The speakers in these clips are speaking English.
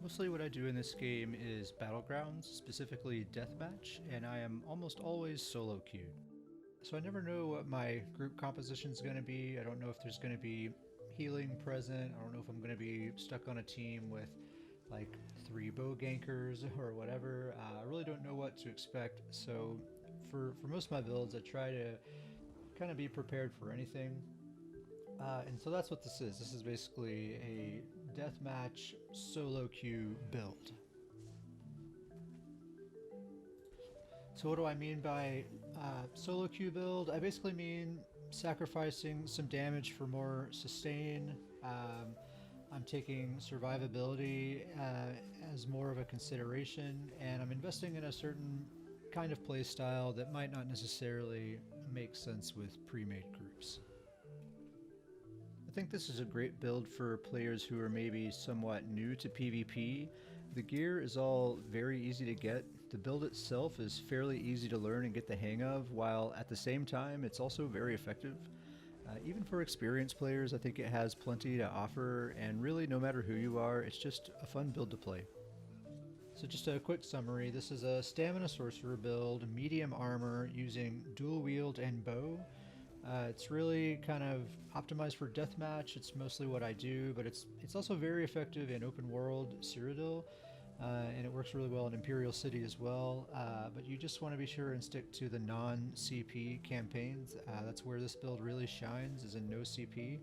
Mostly what I do in this game is Battlegrounds, specifically Deathmatch, and I am almost always solo queued. So I never know what my group composition is going to be. I don't know if there's going to be healing present. I don't know if I'm going to be stuck on a team with like 3 bow gankers or whatever. I really don't know what to expect. So for most of my builds, I try to kind of be prepared for anything. And so that's what this is. This is basically a deathmatch solo queue build. So what do I mean by solo queue build? I basically mean sacrificing some damage for more sustain. I'm taking survivability as more of a consideration, and I'm investing in a certain kind of playstyle that might not necessarily make sense with pre-made groups. I think this is a great build for players who are maybe somewhat new to PvP. The gear is all very easy to get. The build itself is fairly easy to learn and get the hang of, while at the same time it's also very effective. Even for experienced players, I think it has plenty to offer, and really no matter who you are, it's just a fun build to play. So just a quick summary, this is a stamina sorcerer build, medium armor using dual wield and bow. It's really kind of optimized for deathmatch. It's mostly what I do, but it's also very effective in open world Cyrodiil, and it works really well in Imperial City as well. But you just want to be sure and stick to the non-CP campaigns. That's where this build really shines, is in no CP.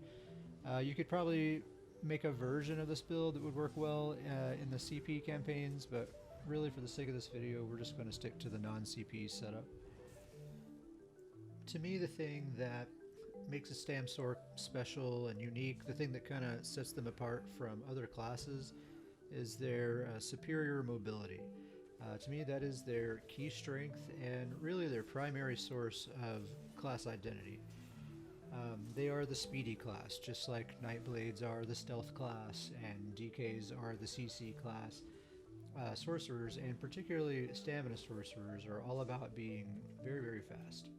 You could probably make a version of this build that would work well in the CP campaigns, but really for the sake of this video, we're just going to stick to the non-CP setup. To me, the thing that makes a Stam Sorc special and unique, the thing that kind of sets them apart from other classes, is their superior mobility. To me, that is their key strength and really their primary source of class identity. They are the speedy class, just like Nightblades are the stealth class and DKs are the CC class. Sorcerers, and particularly stamina sorcerers, are all about being very, very fast.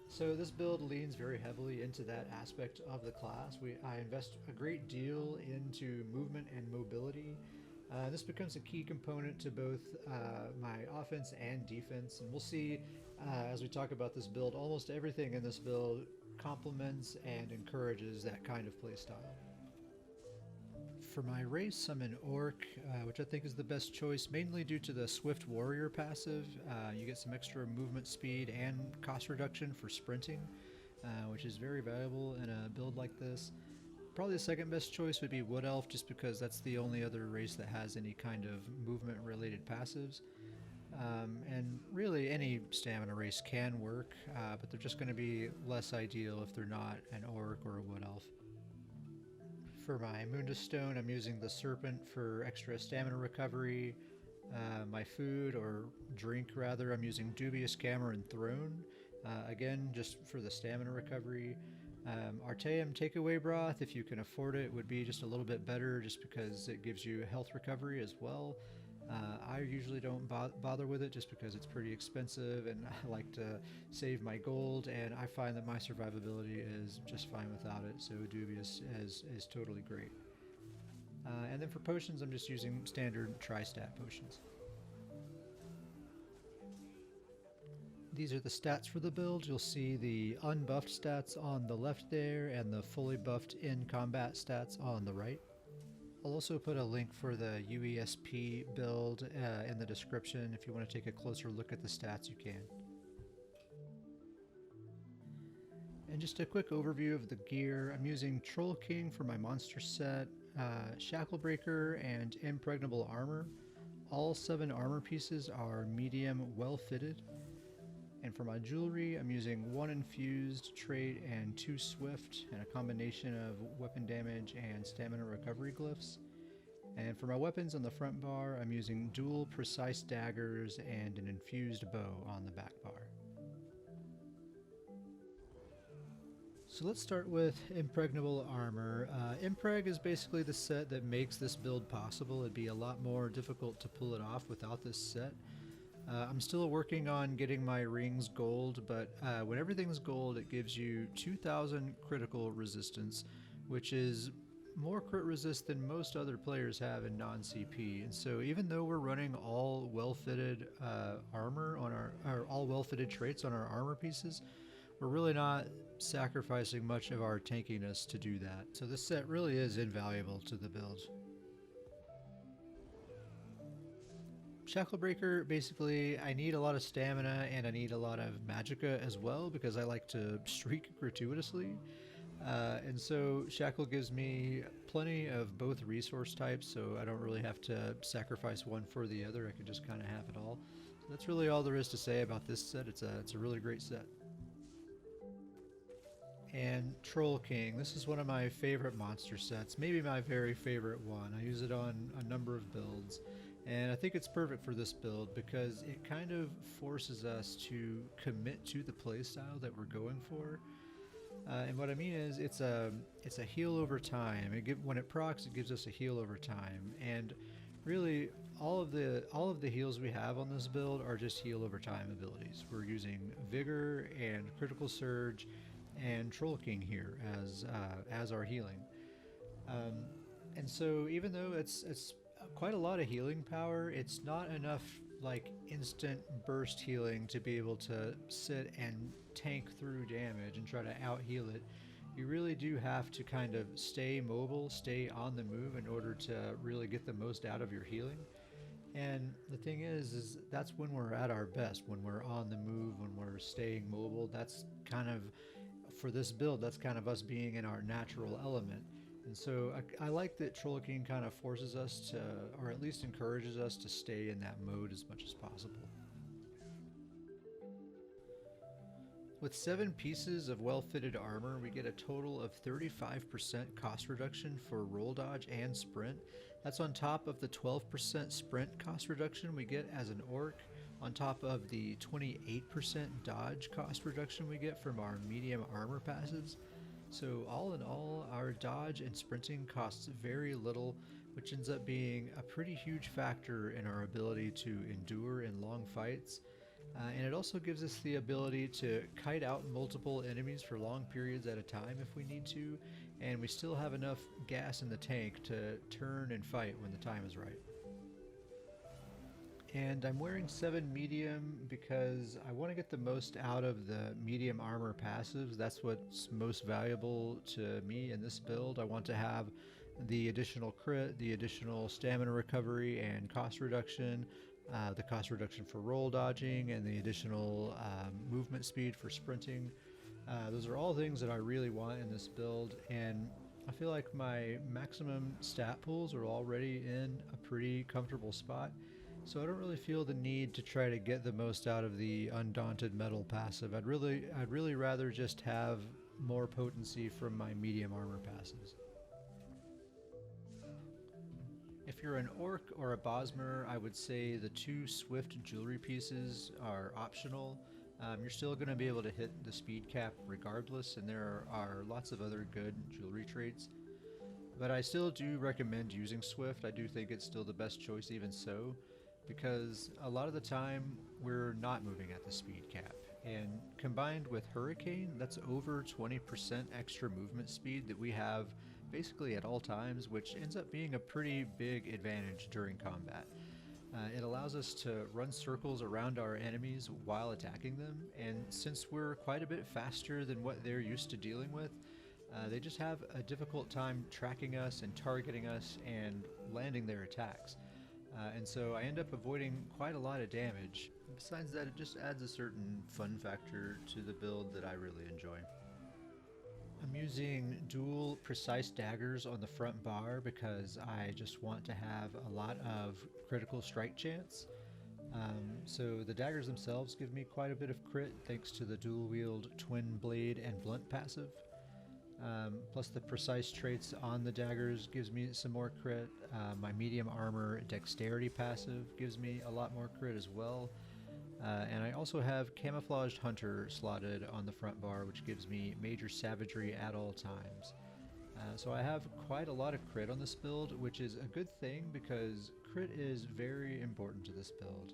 So this build leans very heavily into that aspect of the class. I invest a great deal into movement and mobility. This becomes a key component to both my offense and defense, and we'll see as we talk about this build, almost everything in this build complements and encourages that kind of playstyle. For my race, I'm an Orc, which I think is the best choice, mainly due to the Swift Warrior passive. You get some extra movement speed and cost reduction for sprinting, which is very valuable in a build like this. Probably the second best choice would be Wood Elf, just because that's the only other race that has any kind of movement-related passives. And really, any stamina race can work, but they're just going to be less ideal if they're not an Orc or a Wood Elf. For my Mundus Stone, I'm using the Serpent for extra stamina recovery. My food, or drink rather, I'm using Dubious Camera and Throne. Again, just for the stamina recovery. Artaeum Takeaway Broth, if you can afford it, would be just a little bit better just because it gives you health recovery as well. I usually don't bother with it just because it's pretty expensive and I like to save my gold, and I find that my survivability is just fine without it, so Dubious is totally great. And then for potions, I'm just using standard tri-stat potions. These are the stats for the build. You'll see the unbuffed stats on the left there and the fully buffed in combat stats on the right. I'll also put a link for the UESP build in the description. If you want to take a closer look at the stats, you can. And just a quick overview of the gear. I'm using Troll King for my monster set, Shacklebreaker, and Impregnable Armor. All 7 armor pieces are medium well fitted. And for my jewelry, I'm using 1 infused trait and 2 swift, and a combination of weapon damage and stamina recovery glyphs. And for my weapons on the front bar, I'm using dual precise daggers and an infused bow on the back bar. So let's start with Impregnable Armor. Impreg is basically the set that makes this build possible. It'd be a lot more difficult to pull it off without this set. I'm still working on getting my rings gold, but when everything's gold, it gives you 2000 critical resistance, which is more crit resist than most other players have in non-CP, and so even though we're running all well-fitted armor on our all well-fitted traits on our armor pieces, we're really not sacrificing much of our tankiness to do that. So this set really is invaluable to the build. Shacklebreaker, basically, I need a lot of stamina and I need a lot of magicka as well because I like to streak gratuitously. And so Shackle gives me plenty of both resource types, so I don't really have to sacrifice one for the other. I can just kind of have it all. So that's really all there is to say about this set. It's a really great set. And Troll King. This is one of my favorite monster sets, maybe my very favorite one. I use it on a number of builds, and I think it's perfect for this build because it kind of forces us to commit to the playstyle that we're going for. And what I mean is, it's a heal over time. When it procs, it gives us a heal over time, and really all of the heals we have on this build are just heal over time abilities. We're using Vigor and Critical Surge and Troll King here as our healing. And so even though it's quite a lot of healing power, it's not enough like instant burst healing to be able to sit and tank through damage and try to out heal it. You really do have to kind of stay mobile, stay on the move in order to really get the most out of your healing. And the thing is that's when we're at our best, when we're on the move, when we're staying mobile. That's kind of, for this build, that's kind of us being in our natural element. And so I like that Troll King kind of forces us to, or at least encourages us to stay in that mode as much as possible. With 7 pieces of well-fitted armor, we get a total of 35% cost reduction for roll dodge and sprint. That's on top of the 12% sprint cost reduction we get as an orc, on top of the 28% dodge cost reduction we get from our medium armor passives. So all in all, our dodge and sprinting costs very little, which ends up being a pretty huge factor in our ability to endure in long fights. And it also gives us the ability to kite out multiple enemies for long periods at a time if we need to, and we still have enough gas in the tank to turn and fight when the time is right. And I'm wearing 7 medium because I want to get the most out of the medium armor passives. That's what's most valuable to me in this build. I want to have the additional crit, the additional stamina recovery and cost reduction, the cost reduction for roll dodging, and the additional movement speed for sprinting. Those are all things that I really want in this build, and I feel like my maximum stat pools are already in a pretty comfortable spot. So I don't really feel the need to try to get the most out of the Undaunted Metal passive. I'd really rather just have more potency from my medium armor passives. If you're an orc or a Bosmer, I would say the 2 swift jewelry pieces are optional. You're still going to be able to hit the speed cap regardless, and there are lots of other good jewelry traits. But I still do recommend using Swift. I do think it's still the best choice even so, because a lot of the time we're not moving at the speed cap. And combined with Hurricane, that's over 20% extra movement speed that we have basically at all times, which ends up being a pretty big advantage during combat. It allows us to run circles around our enemies while attacking them, and since we're quite a bit faster than what they're used to dealing with, they just have a difficult time tracking us and targeting us and landing their attacks. And so I end up avoiding quite a lot of damage. Besides that, it just adds a certain fun factor to the build that I really enjoy. I'm using dual precise daggers on the front bar because I just want to have a lot of critical strike chance. So the daggers themselves give me quite a bit of crit thanks to the dual wield twin blade and blunt passive. Plus the precise traits on the daggers gives me some more crit. My medium armor dexterity passive gives me a lot more crit as well. And I also have Camouflaged Hunter slotted on the front bar, which gives me major savagery at all times. So I have quite a lot of crit on this build, which is a good thing because crit is very important to this build.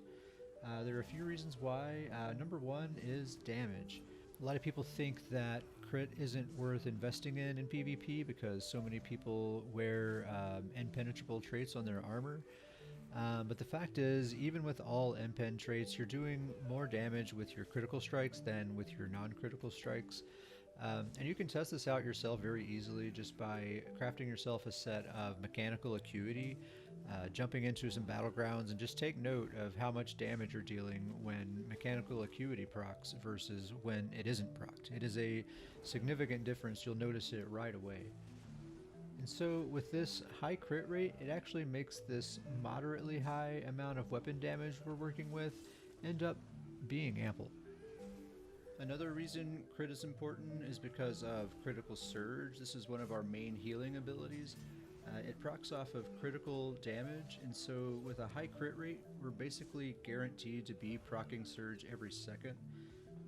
There are a few reasons why. Number one is damage. A lot of people think that crit isn't worth investing in PvP because so many people wear impenetrable traits on their armor. But the fact is, even with all impen traits, you're doing more damage with your critical strikes than with your non-critical strikes. And you can test this out yourself very easily just by crafting yourself a set of mechanical acuity, jumping into some battlegrounds, and just take note of how much damage you're dealing when mechanical acuity procs versus when it isn't procced. It is a significant difference. You'll notice it right away. And so with this high crit rate, it actually makes this moderately high amount of weapon damage we're working with end up being ample. Another reason crit is important is because of Critical Surge. This is one of our main healing abilities. It procs off of critical damage, and so with a high crit rate, we're basically guaranteed to be proccing Surge every second.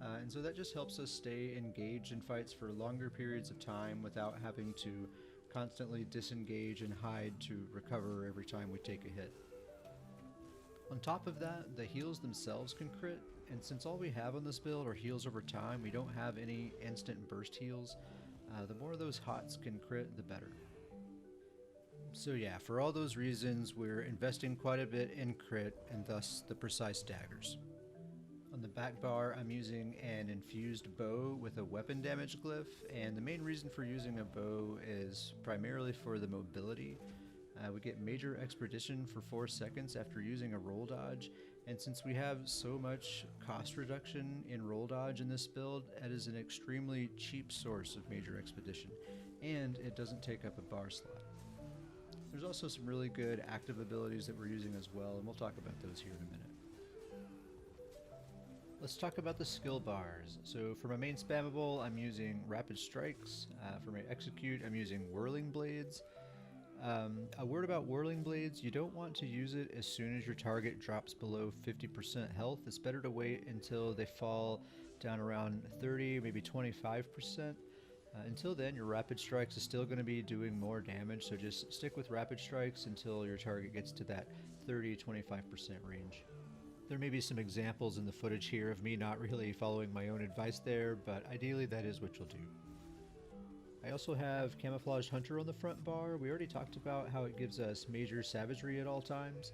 And so that just helps us stay engaged in fights for longer periods of time without having to constantly disengage and hide to recover every time we take a hit. On top of that, the heals themselves can crit, and since all we have on this build are heals over time, we don't have any instant burst heals. The more those hots can crit, the better. So yeah, for all those reasons, we're investing quite a bit in crit and thus the precise daggers. On the back bar, I'm using an infused bow with a weapon damage glyph, and the main reason for using a bow is primarily for the mobility. We get major expedition for 4 seconds after using a roll dodge, and since we have so much cost reduction in roll dodge in this build, it is an extremely cheap source of major expedition, and it doesn't take up a bar slot. There's also some really good active abilities that we're using as well, and we'll talk about those here in a minute. Let's talk about the skill bars. So for my main spammable, I'm using Rapid Strikes. For my execute, I'm using Whirling Blades. A word about Whirling Blades, you don't want to use it as soon as your target drops below 50% health. It's better to wait until they fall down around 30, maybe 25%. Until then, your Rapid Strikes is still going to be doing more damage, so just stick with Rapid Strikes until your target gets to that 30-25% range. There may be some examples in the footage here of me not really following my own advice there, but ideally that is what you'll do. I also have Camouflaged Hunter on the front bar. We already talked about how it gives us major savagery at all times.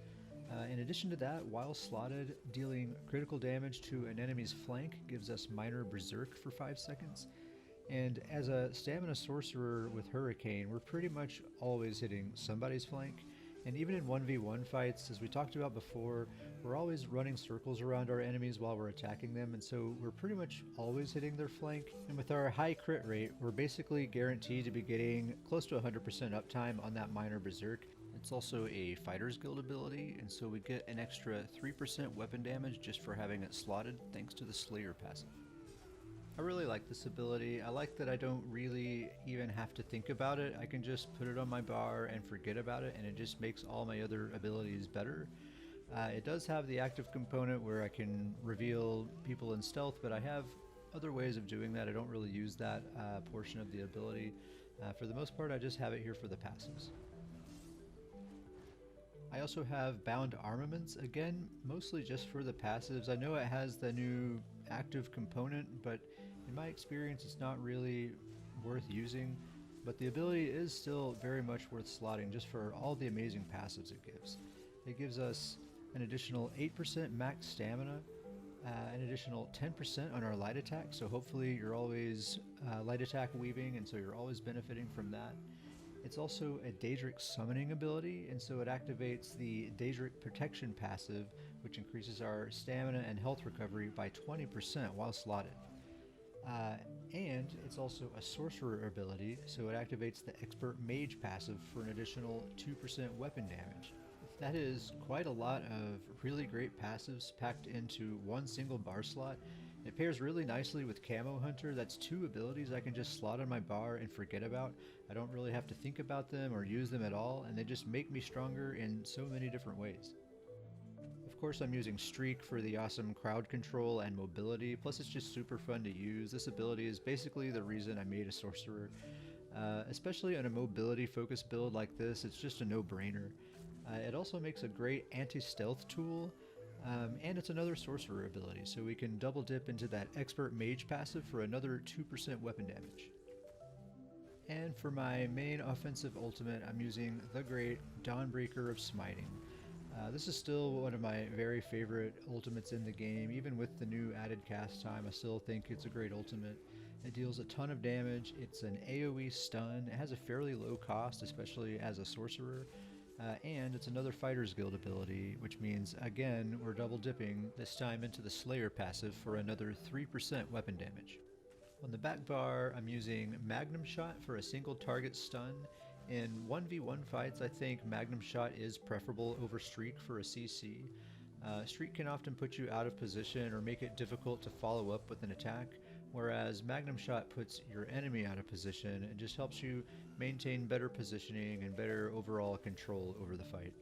In addition to that, while slotted, dealing critical damage to an enemy's flank gives us minor berserk for 5 seconds. And as a stamina sorcerer with Hurricane, we're pretty much always hitting somebody's flank. And even in 1v1 fights, as we talked about before, we're always running circles around our enemies while we're attacking them, and so we're pretty much always hitting their flank. And with our high crit rate, we're basically guaranteed to be getting close to 100% uptime on that minor berserk. It's also a Fighter's Guild ability, and so we get an extra 3% weapon damage just for having it slotted thanks to the Slayer passive. I really like this ability. I like that I don't really even have to think about it. I can just put it on my bar and forget about it, and it just makes all my other abilities better. It does have the active component where I can reveal people in stealth, but I have other ways of doing that. I don't really use that portion of the ability. For the most part, I just have it here for the passives. I also have Bound Armaments, again, mostly just for the passives. I know it has the new active component, but in my experience it's not really worth using, but the ability is still very much worth slotting just for all the amazing passives it gives. It gives us an additional 8% max stamina, an additional 10% on our light attack, so hopefully you're always light attack weaving, and so you're always benefiting from that. It's also a Daedric summoning ability, and so it activates the Daedric protection passive, which increases our stamina and health recovery by 20% while slotted. And it's also a sorcerer ability, so it activates the expert mage passive for an additional 2% weapon damage. That is quite a lot of really great passives packed into one single bar slot. It pairs really nicely with Camo Hunter. That's 2 abilities I can just slot on my bar and forget about. I don't really have to think about them or use them at all, and they just make me stronger in so many different ways. Of course, I'm using Streak for the awesome crowd control and mobility, plus it's just super fun to use. This ability is basically the reason I made a Sorcerer. Especially on a mobility focused build like this, it's just a no-brainer. It also makes a great anti-stealth tool. And it's another sorcerer ability, so we can double dip into that expert mage passive for another 2% weapon damage. And for my main offensive ultimate, I'm using the great Dawnbreaker of Smiting. This is still one of my very favorite ultimates in the game. Even with the new added cast time, I still think it's a great ultimate. It deals a ton of damage. It's an AoE stun. It has a fairly low cost, especially as a sorcerer. And it's another Fighter's Guild ability, which means, again, we're double dipping, this time into the Slayer passive for another 3% weapon damage. On the back bar, I'm using Magnum Shot for a single target stun. In 1v1 fights, I think Magnum Shot is preferable over Streak for a CC. Streak can often put you out of position or make it difficult to follow up with an attack, whereas Magnum Shot puts your enemy out of position and just helps you maintain better positioning and better overall control over the fight.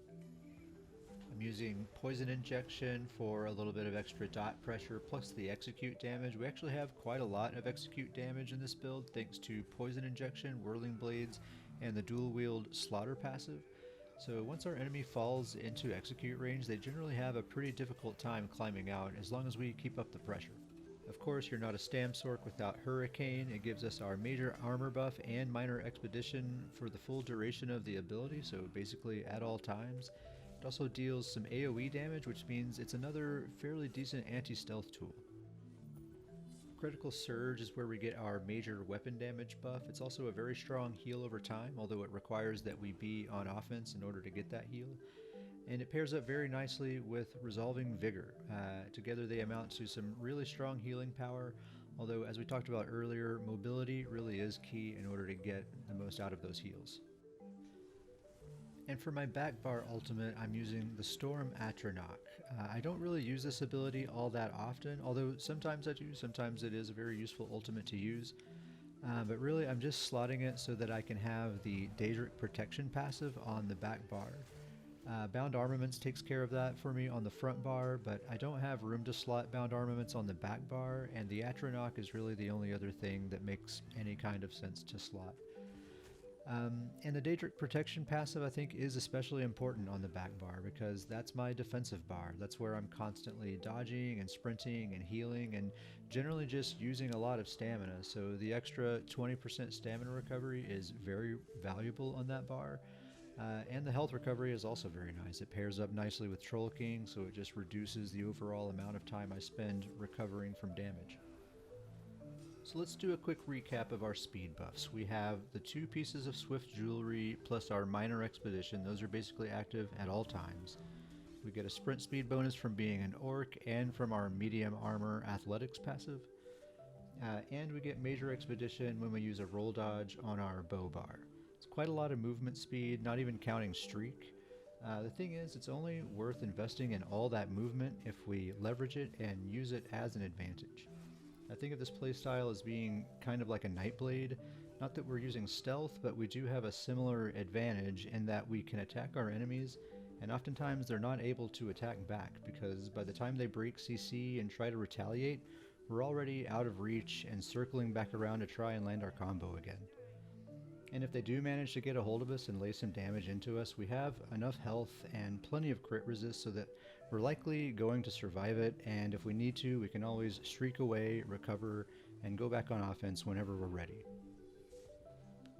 I'm using Poison Injection for a little bit of extra dot pressure plus the execute damage. We actually have quite a lot of execute damage in this build thanks to Poison Injection, Whirling Blades, and the dual wield Slaughter passive. So once our enemy falls into execute range, they generally have a pretty difficult time climbing out as long as we keep up the pressure. Of course, you're not a Stamsork without Hurricane. It gives us our major armor buff and minor expedition for the full duration of the ability, so basically at all times. It also deals some AoE damage, which means it's another fairly decent anti-stealth tool. Critical Surge is where we get our major weapon damage buff. It's also a very strong heal over time, although it requires that we be on offense in order to get that heal. And it pairs up very nicely with Resolving Vigor. Together they amount to some really strong healing power, although as we talked about earlier, mobility really is key in order to get the most out of those heals. And for my back bar ultimate, I'm using the Storm Atronach. I don't really use this ability all that often, although sometimes I do. Sometimes it is a very useful ultimate to use. But really, I'm just slotting it so that I can have the Daedric Protection passive on the back bar. Bound Armaments takes care of that for me on the front bar, but I don't have room to slot Bound Armaments on the back bar, and the Atronach is really the only other thing that makes any kind of sense to slot. And the Daedric Protection passive I think is especially important on the back bar because that's my defensive bar. That's where I'm constantly dodging and sprinting and healing and generally just using a lot of stamina. So the extra 20% stamina recovery is very valuable on that bar. And the health recovery is also very nice. It pairs up nicely with Troll King, so it just reduces the overall amount of time I spend recovering from damage. So let's do a quick recap of our speed buffs. We have the 2 pieces of Swift Jewelry plus our Minor Expedition. Those are basically active at all times. We get a sprint speed bonus from being an Orc and from our Medium Armor Athletics passive. And we get Major Expedition when we use a roll dodge on our bow bar. It's quite a lot of movement speed, not even counting Streak. The thing is, it's only worth investing in all that movement if we leverage it and use it as an advantage. I think of this playstyle as being kind of like a Nightblade. Not that we're using stealth, but we do have a similar advantage in that we can attack our enemies, and oftentimes they're not able to attack back because by the time they break CC and try to retaliate, we're already out of reach and circling back around to try and land our combo again. And if they do manage to get a hold of us and lay some damage into us, we have enough health and plenty of crit resist so that we're likely going to survive it, and if we need to, we can always streak away, recover, and go back on offense whenever we're ready.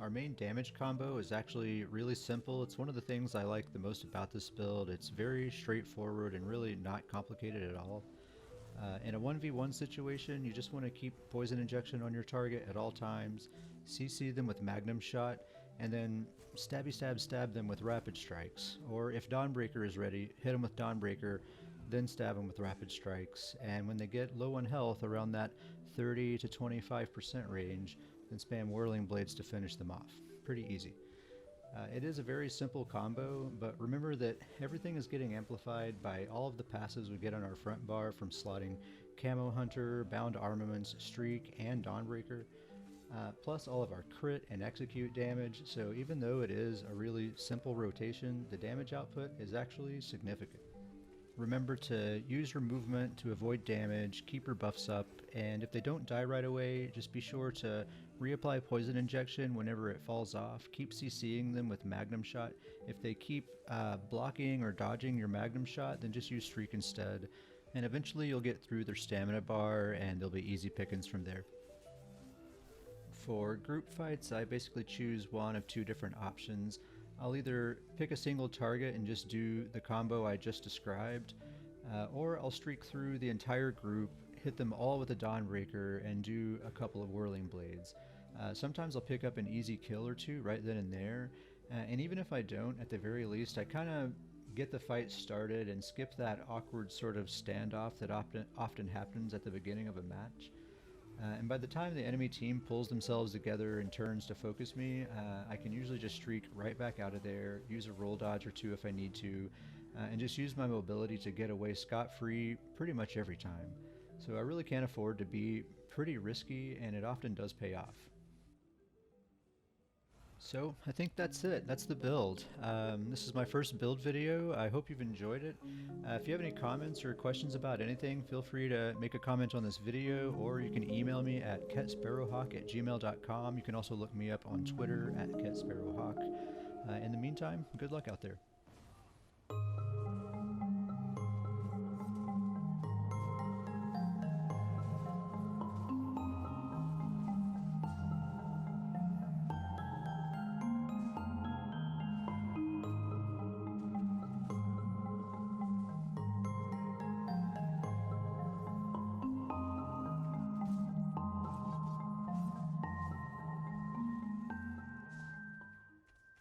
Our main damage combo is actually really simple. It's one of the things I like the most about this build. It's very straightforward and really not complicated at all. In a 1v1 situation, you just want to keep Poison Injection on your target at all times, CC them with Magnum Shot, and then stabby stab them with Rapid Strikes. Or if Dawnbreaker is ready, hit them with Dawnbreaker, then stab them with Rapid Strikes. And when they get low on health, around that 30 to 25% range, then spam Whirling Blades to finish them off. Pretty easy. It is a very simple combo, but remember that everything is getting amplified by all of the passives we get on our front bar from slotting Camo Hunter, Bound Armaments, Streak, and Dawnbreaker, plus all of our crit and execute damage. So even though it is a really simple rotation, the damage output is actually significant. Remember to use your movement to avoid damage, keep your buffs up, and if they don't die right away, just be sure to reapply poison injection whenever it falls off. Keep CCing them with magnum shot. If they keep blocking or dodging your magnum shot, then just use streak instead. And eventually you'll get through their stamina bar and they'll be easy pickings from there. For group fights, I basically choose one of two different options. I'll either pick a single target and just do the combo I just described, or I'll streak through the entire group, hit them all with a Dawnbreaker, and do a couple of Whirling Blades. Sometimes I'll pick up an easy kill or two right then and there, and even if I don't, at the very least, I kind of get the fight started and skip that awkward sort of standoff that often happens at the beginning of a match. And by the time the enemy team pulls themselves together and turns to focus me, I can usually just streak right back out of there, use a roll dodge or two if I need to, and just use my mobility to get away scot-free pretty much every time. So I really can't afford to be pretty risky, and it often does pay off. So I think that's it. That's the build. This is my first build video. I hope you've enjoyed it. If you have any comments or questions about anything, feel free to make a comment on this video, or you can email me at ketsparrowhawk@gmail.com. You can also look me up on Twitter at Ket Sparrowhawk. In the meantime, good luck out there.